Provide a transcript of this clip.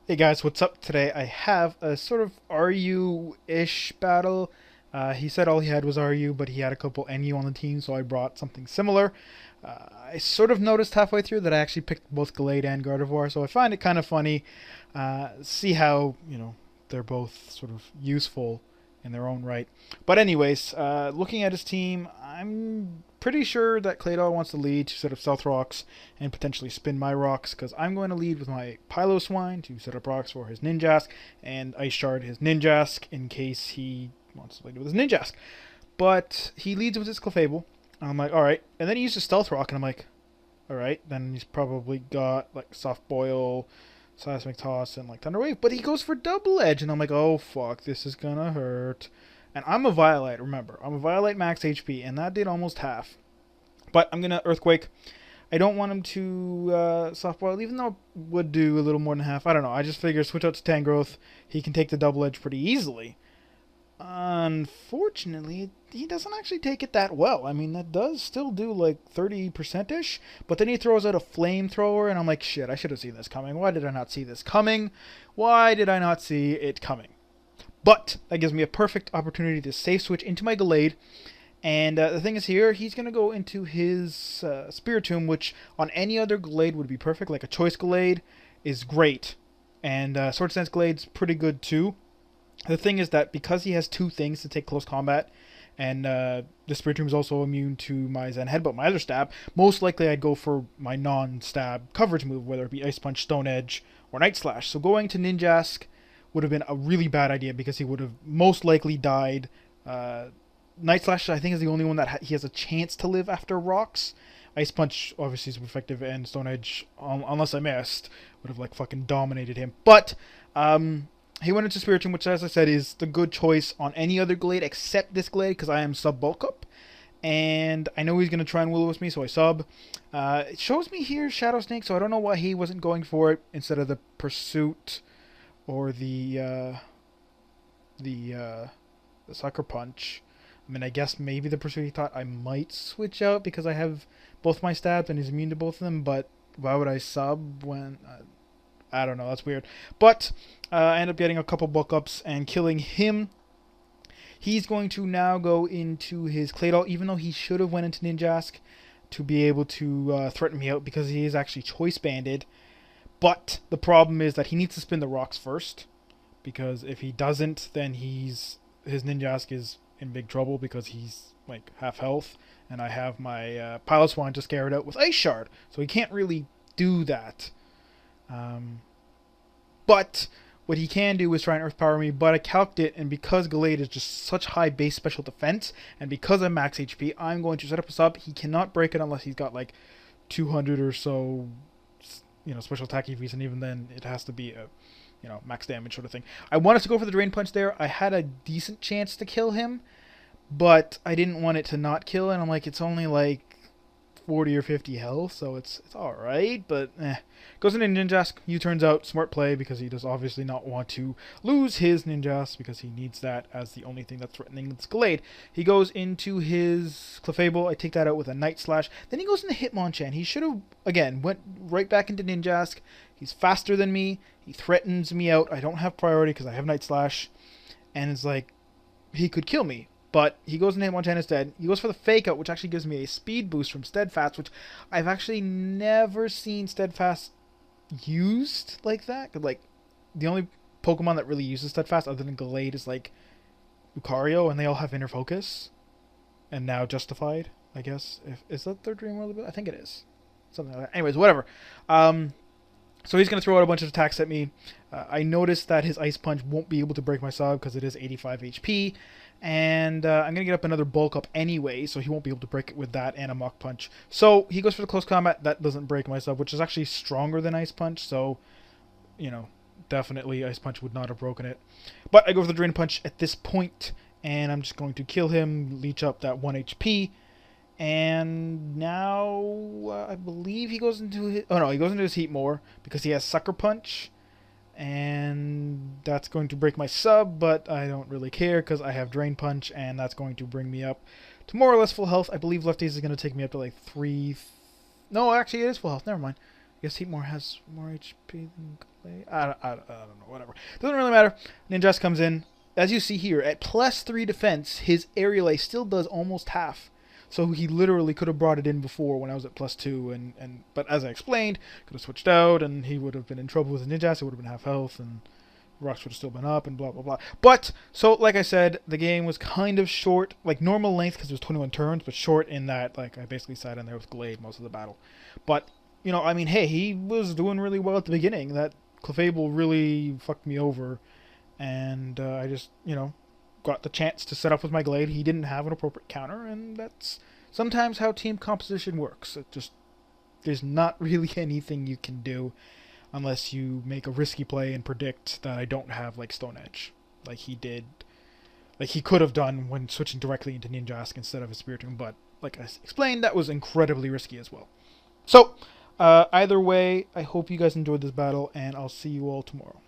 Hey guys, what's up? Today I have a sort of RU-ish battle. He said all he had was RU, but he had a couple NU on the team, so I brought something similar. I sort of noticed halfway through that I actually picked both Gallade and Gardevoir, so I find it kind of funny. See how, they're both sort of useful in their own right. But anyways, looking at his team, I'm pretty sure that Claydol wants to lead to set up Stealth Rocks and potentially spin my rocks, because I'm going to lead with my Piloswine to set up rocks for his Ninjask, and Ice Shard his Ninjask in case he wants to lead with his Ninjask. But he leads with his Clefable, and I'm like, alright. And then he uses Stealth Rock, and I'm like, alright, then he's probably got like Soft Boil, Seismic Toss, and like Thunder Wave, but he goes for Double Edge, and I'm like, oh fuck, this is gonna hurt. And I'm a Violite, remember. I'm a Violite max HP, and that did almost half. But I'm gonna Earthquake. I don't want him to Soft Boil, even though it would do a little more than half. I don't know. I just figure switch out to Tangrowth. He can take the Double Edge pretty easily. Unfortunately, he doesn't actually take it that well. I mean, that does still do like 30%-ish, but then he throws out a flamethrower, and I'm like, shit, I should have seen this coming. Why did I not see this coming? Why did I not see it coming? But that gives me a perfect opportunity to safe switch into my Gallade. And the thing is here, he's going to go into his Spiritomb, which on any other Gallade would be perfect. Like a Choice Gallade is great. And Sword Stance Gallade's pretty good too. The thing is that because he has two things to take close combat, and the Spiritomb is also immune to my Zen Headbutt, my other stab, most likely I'd go for my non-stab coverage move, whether it be Ice Punch, Stone Edge, or Night Slash. So going to Ninjask would have been a really bad idea because he would have most likely died. Night Slash, I think, is the only one that he has a chance to live after rocks. Ice Punch obviously is effective, and Stone Edge, unless I missed, would have like fucking dominated him. But he went into Spiritomb, which, as I said, is the good choice on any other Glade except this Glade, because I am sub bulk up. And I know he's going to try and Will-O-Wisp me, so I sub. It shows me here Shadow Snake, so I don't know why he wasn't going for it instead of the Pursuit or the Sucker Punch. I mean, I guess maybe the Pursuit he thought I might switch out because I have both my stabs and he's immune to both of them, but why would I sub when... I don't know, that's weird. But I end up getting a couple bulk ups and killing him. He's going to now go into his Claydol, even though he should have went into Ninjask to be able to threaten me out because he is actually Choice Banded. But the problem is that he needs to spin the rocks first, because if he doesn't, then his Ninjask is in big trouble because he's like half health, and I have my Piloswine to scare it out with Ice Shard, so he can't really do that. But what he can do is try and Earth Power me, but I calced it, and because Gallade is just such high base special defense, and because I'm max HP, I'm going to set up a sub. He cannot break it unless he's got like 200 or so, special attack EVs, and even then it has to be a, max damage sort of thing. I wanted to go for the Drain Punch there. I had a decent chance to kill him, but I didn't want it to not kill, and I'm like, it's only like 40 or 50 health, so it's alright, but Goes into Ninjask. You turns out smart play because he does obviously not want to lose his Ninjask because he needs that as the only thing that's threatening this Gallade. He goes into his Clefable. I take that out with a Night Slash. Then he goes into Hitmonchan. He should have, again, went right back into Ninjask. He's faster than me. He threatens me out. I don't have priority because I have Night Slash. And it's like, he could kill me. But he goes into Hitmonchan instead. He goes for the Fake Out, which actually gives me a speed boost from Steadfast, which I've actually never seen Steadfast used like that. Like, the only Pokemon that really uses Steadfast other than Gallade is like Lucario, and they all have Inner Focus. And now Justified, I guess. Is that their Dream World? I think it is. Something like that. Anyways, whatever. So he's going to throw out a bunch of attacks at me. I noticed that his Ice Punch won't be able to break my sub because it is 85 HP. And I'm going to get up another bulk up anyway, so he won't be able to break it with that and a Mach Punch. So he goes for the close combat. That doesn't break my sub, which is actually stronger than Ice Punch. So, definitely Ice Punch would not have broken it. But I go for the Drain Punch at this point, and I'm just going to kill him, leech up that 1 HP. And now I believe he goes into his... Oh no, he goes into his Heat more because he has Sucker Punch. And that's going to break my sub, but I don't really care because I have Drain Punch, and that's going to bring me up to more or less full health. I believe Lefties is going to take me up to like 3... No, actually it is full health. Never mind. guess he has more HP than Gallade. I don't know, whatever. Doesn't really matter. Ninjas comes in. As you see here, at +3 defense, his aerial ace still does almost half. So he literally could have brought it in before when I was at +2, but as I explained, could have switched out, and he would have been in trouble with his Ninjas. It would have been half health, and rocks would have still been up, and blah blah blah. But so, like I said, the game was kind of short, like normal length because it was 21 turns, but short in that like I basically sat in there with Gallade most of the battle. But you know, I mean, hey, he was doing really well at the beginning. That Clefable really fucked me over, and I just, you know, got the chance to set up with my Gallade. He didn't have an appropriate counter, and that's sometimes how team composition works. It just, there's not really anything you can do unless you make a risky play and predict that I don't have like Stone Edge, like he did, like he could have done when switching directly into Ninjask instead of a Spiritomb. But like I explained, that was incredibly risky as well. So either way, I hope you guys enjoyed this battle, and I'll see you all tomorrow.